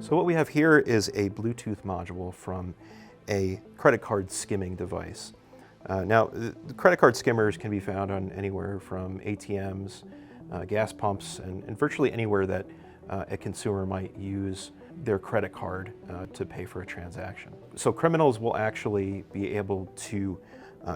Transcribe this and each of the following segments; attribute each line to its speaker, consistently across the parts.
Speaker 1: So what we have here is a Bluetooth module from a credit card skimming device. Now, the credit card skimmers can be found on anywhere from ATMs, gas pumps, and virtually anywhere that a consumer might use their credit card to pay for a transaction. So criminals will actually be able to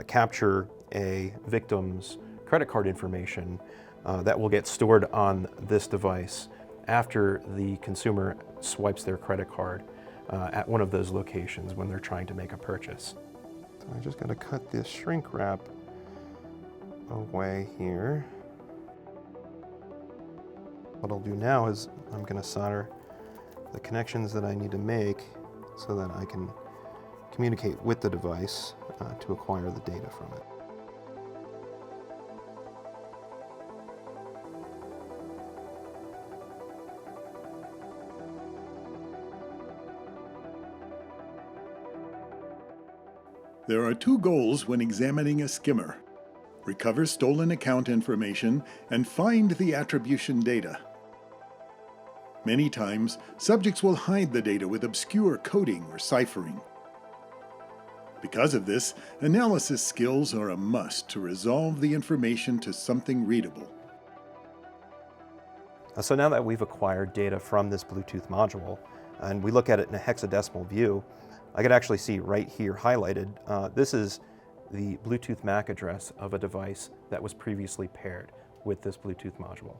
Speaker 1: capture a victim's credit card information that will get stored on this device after the consumer swipes their credit card at one of those locations when they're trying to make a purchase. So I just got to cut this shrink wrap away here. What I'll do now is I'm going to solder the connections that I need to make so that I can communicate with the device to acquire the data from it.
Speaker 2: There are two goals when examining a skimmer: recover stolen account information and find the attribution data. Many times, subjects will hide the data with obscure coding or ciphering. Because of this, analysis skills are a must to resolve the information to something readable.
Speaker 1: So now that we've acquired data from this Bluetooth module, and we look at it in a hexadecimal view, I can actually see right here highlighted, this is the Bluetooth MAC address of a device that was previously paired with this Bluetooth module.